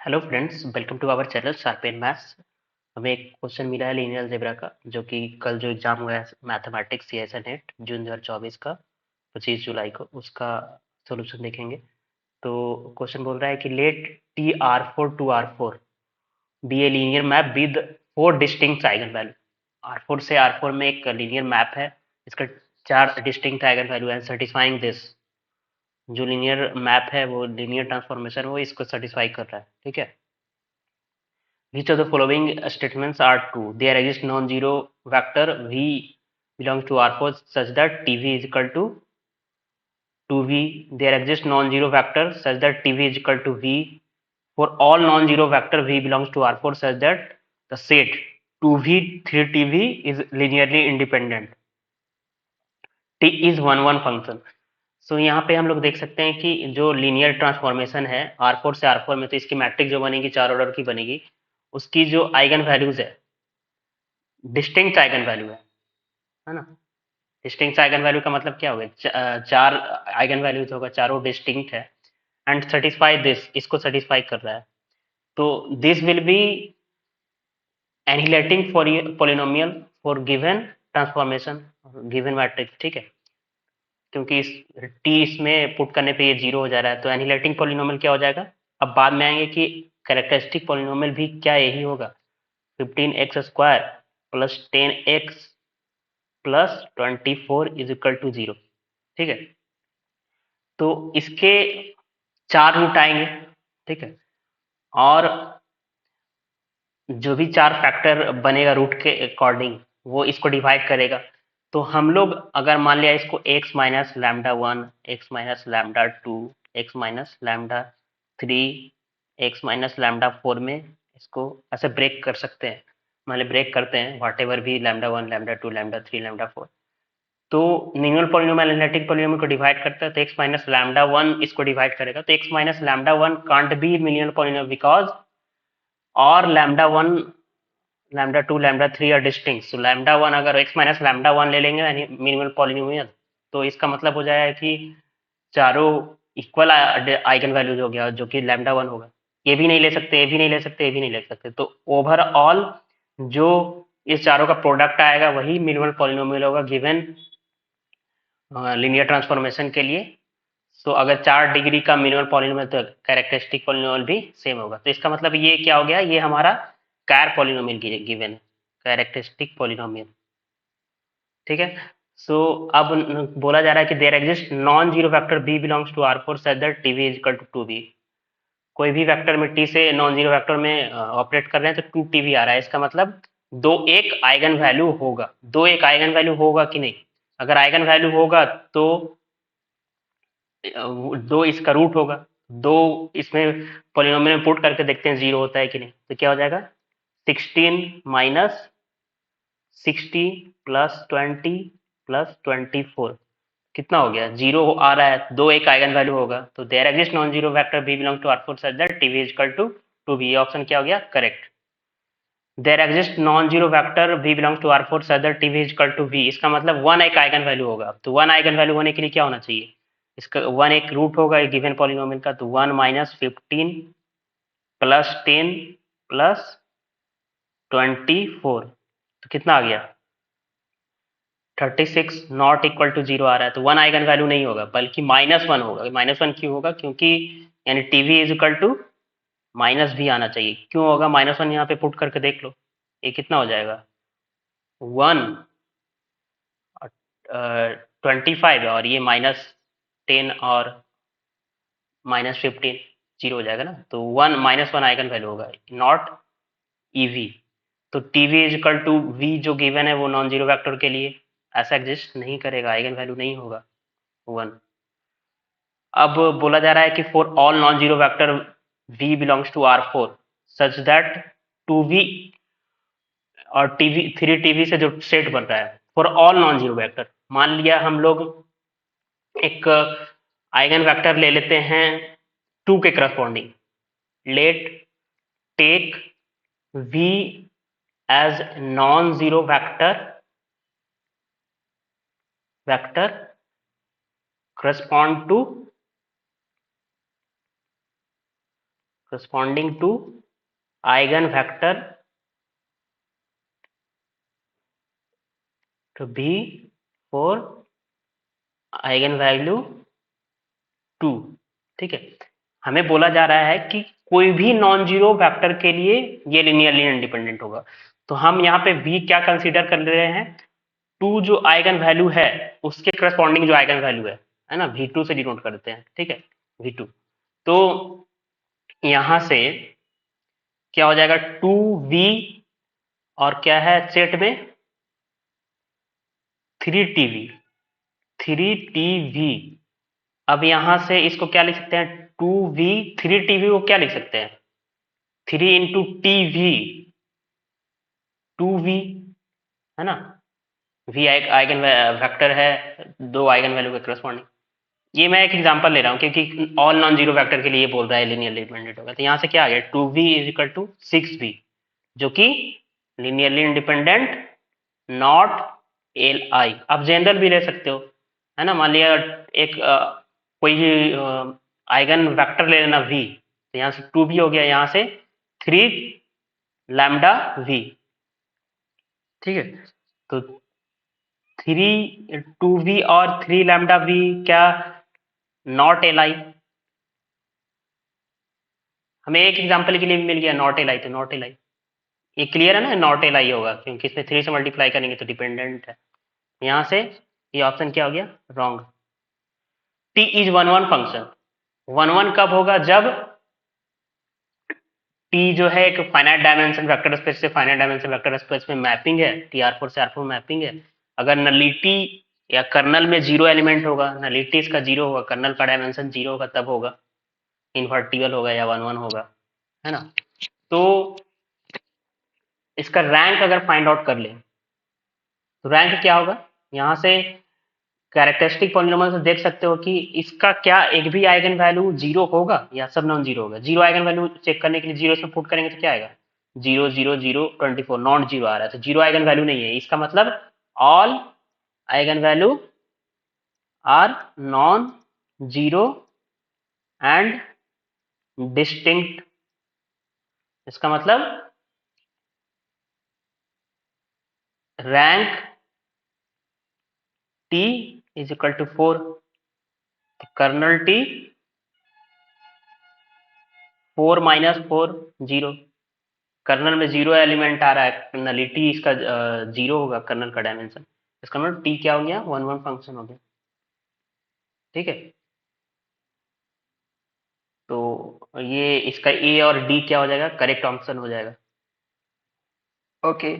Hello friends, welcome to our channel sharp and maths. हमें एक question मिला है लीनियर अलजेब्रा का, जो कि कल जो एग्जाम हुआ है मैथमेटिक्स सीएसए नेट जून 2024 का 25 जुलाई को, उसका सॉल्यूशन देखेंगे। तो क्वेश्चन बोल रहा है कि let T R four to R four be a linear map with four distinct eigen value. R four से आर फोर में एक लीनियर मैप है, इसका चार डिस्टिंक्ट आइगन वैल्यू है। सेटिस्फाइंग दिस, जो लीनियर मैप है वो लीनियर ट्रांसफॉर्मेशन वो इसको सेटिस्फाई कर रहा है। ठीक है। Which of the following statements are true? There exists non-zero vector v belongs to R4 such that TV is equal to 2v. There exists non-zero vector such that TV is equal to v. For all non-zero vector v belongs to R4 such that the set 2v 3tv is linearly independent. T is one function. सो यहाँ पे हम लोग देख सकते हैं कि जो linear transformation है आर फोर से आर फोर में, तो इसकी मैट्रिक्स जो बनेगी चार ऑर्डर की बनेगी। उसकी जो आइगन वैल्यूज है डिस्टिंक्ट आइगन वैल्यू है ना। डिस्टिंक्ट आइगन वैल्यू का मतलब क्या होगा, चार आइगन वैल्यूज होगा, चारों डिस्टिंक्ट है। एंड सेटिस्फाई दिस, इसको सेटिस्फाई कर रहा है। तो this will be annihilating for polynomial for given transformation given matrix. ठीक है, क्योंकि इस टी इसमें पुट करने पे ये जीरो हो जा रहा है, तो एनिहिलेटिंग पॉलिनोमियल क्या हो जाएगा। अब बाद में आएंगे कि कैरेक्टरिस्टिक पॉलिनोमियल भी क्या यही होगा, 15x² plus 10x plus 24 is equal to 0। ठीक है, तो इसके चार रूट आएंगे। ठीक है, और जो भी चार फैक्टर बनेगा रूट के अकॉर्डिंग वो इसको डिवाइड करेगा। तो हम लोग अगर मान लिया इसको x minus lambda one, x minus lambda two, x minus lambda three, x minus lambda four में इसको ऐसे ब्रेक कर सकते हैं। मान ली ब्रेक करते हैं वाट एवर भी lambda one, lambda two, lambda three, lambda four. तो निम्नल पॉलिनोमियल एनालिटिक पॉलिनोमियल को डिवाइड करता है, तो x माइनस लैमडा वन इसको डिवाइड करेगा। तो x minus lambda one can't be minimal polynomial because और lambda one, lambda two, lambda three are distinct. So lambda one अगर x माइनस लैमडा वन ले लेंगे यानी मिनिमल पॉलिनोमियल, तो इसका मतलब हो जाएगा कि चारों इक्वल आइगन वैल्यूज हो गया, जो कि लैमडा वन होगा। ये भी नहीं ले सकते, ये भी नहीं ले सकते, ये भी नहीं ले सकते। तो ओवरऑल जो इस चारों का प्रोडक्ट आएगा वही मिनिमल पॉलिनोमियल होगा गिवन लीनियर ट्रांसफॉर्मेशन के लिए। तो अगर 4 डिग्री का मिनिमल पॉलिनोमियल तो कैरेक्टरिस्टिक पॉलिनोमियल भी सेम होगा। तो इसका मतलब ये क्या हो गया, ये हमारा कैर पॉलिनोमियल गिवन है, कैरेक्टरिस्टिक पॉलिनोमियल। ठीक है। सो अब बोला जा रहा है कि there exist non zero vector B belongs to R four such that TV is equal to two B. कोई भी वेक्टर में टी से नॉन जीरो वेक्टर में ऑपरेट कर रहे हैं तो टू टीवी आ रहा है। इसका मतलब दो एक आइगन वैल्यू होगा, दो एक आइगन वैल्यू होगा कि नहीं। अगर आइगन वैल्यू होगा तो दो इसका रूट होगा। दो इसमें पॉलिनोमियल में पुट करके देखते हैं जीरो होता है कि नहीं। तो क्या हो जाएगा, 16 माइनस 60 प्लस 20 प्लस 24 कितना हो गया, जीरो आ रहा है। दो एक आइगन वैल्यू होगा, तो there exist non zero vector B belong to R four such that TV is equal to two B. Option क्या हो गया, correct. There exist non zero vector B belong to R four such that TV is equal to B. इसका मतलब one एक eigen value होगा। तो one eigen value होने के लिए क्या होना चाहिए, इसका वन एक रूट होगा गिवन पॉलिनोमियल का। तो वन माइनस 15 प्लस 10 प्लस 24, तो कितना आ गया 36 नॉट इक्वल टू जीरो आ रहा है। तो वन आइगन वैल्यू नहीं होगा बल्कि माइनस वन होगा। माइनस वन क्यों होगा, क्योंकि यानी TV is equal to minus भी आना चाहिए। क्यों होगा माइनस वन, यहाँ पे पुट करके देख लो। ये कितना हो जाएगा, वन 25 और ये -10 और -15 जीरो हो जाएगा ना। तो one minus one eigen value होगा, नॉट ईवी। तो TV is equal to V जो गिवन है वो नॉन जीरो वेक्टर के लिए ऐसा एग्जिस्ट नहीं करेगा, आइगन वैल्यू नहीं होगा वन। अब बोला जा रहा है कि for all non zero vector v belongs to R four such that two V और टीवी थ्री टीवी से जो सेट बन रहा है for all non zero vector. मान लिया हम लोग एक आइगन वेक्टर ले लेते हैं टू के corresponding. Let take v as non zero vector correspond to corresponding to eigenvector to B for eigenvalue 2। ठीक है, हमें बोला जा रहा है कि कोई भी नॉन जीरो वेक्टर के लिए ये लिनियरली इंडिपेंडेंट होगा। तो हम यहाँ पे V क्या कंसीडर कर रहे हैं, 2 जो आइगन वैल्यू है उसके करस्पॉन्डिंग जो आइगन वैल्यू है ना, V2 से डिनोट करते हैं। ठीक है, V2। तो यहां से क्या हो जाएगा, 2V और क्या है सेट में 3TV, 3TV। अब यहां से इसको क्या लिख सकते हैं, 2V 3TV को क्या लिख सकते हैं, 3 इंटू TV 2V, है ना। V आइगन वेक्टर है, 2 आइगन वैल्यू के करस्पॉन्डिंग। ये मैं एक एग्जांपल ले रहा हूँ क्योंकि ऑल नॉन जीरो वेक्टर के लिए बोल रहा है लिनियरली इंडिपेंडेंट होगा। तो यहाँ से क्या आ गया, 2V is equal to 6V, जो कि लिनियरली इंडिपेंडेंट नॉट Li। आप जनरल भी ले सकते हो, है ना। मान लिया एक कोई आइगन वेक्टर ले लेना V, तो यहाँ से 2V हो गया, यहाँ से 3 लैम्डा V। ठीक है, तो 2V और 3 लैम्डा V क्या नॉट Li। हमें एक एग्जांपल के लिए भी मिल गया नॉट Li, तो नॉट Li ये क्लियर है ना, नॉट Li होगा क्योंकि इसमें 3 से मल्टीप्लाई करेंगे तो डिपेंडेंट है। यहाँ से ये ऑप्शन क्या हो गया, wrong. T is one one function. One one कब होगा, जब T जो है एक फाइनाइट डायमेंशन वेक्टर स्पेस से फाइनाइट डायमेंशन वेक्टर स्पेस में मैपिंग है, TR4 से R4 मैपिंग है। अगर नलिटी या कर्नल में जीरो एलिमेंट होगा, नलिटी इसका जीरो होगा, कर्नल का डायमेंशन जीरो होगा, तब होगा इन्वर्टिबल होगा या वन वन होगा, है ना। तो इसका रैंक अगर फाइंड आउट कर ले तो रैंक क्या होगा, यहाँ से कैरेक्टरिस्टिक पॉलिनोमियल से देख सकते हो कि इसका क्या एक भी आइगन वैल्यू जीरो होगा या सब नॉन जीरो होगा। जीरो आइगन वैल्यू चेक करने के लिए जीरो इसमें पुट करेंगे तो क्या आएगा, 0 0 0 24 नॉन जीरो आ रहा है, तो जीरो आइगन वैल्यू नहीं है। इसका मतलब all eigen value are non zero and distinct. इसका मतलब rank T is equal to 4, kernel T 4 minus 4 0। Kernel में जीरो एलिमेंट आ रहा है, नलिटी इसका जीरो होगा कर्नल का डायमेंशन। इसका मतलब T क्या हो गया, वन वन फंक्शन हो गया। ठीक है, तो ये इसका A और D क्या हो जाएगा, करेक्ट ऑप्शन हो जाएगा। ओके।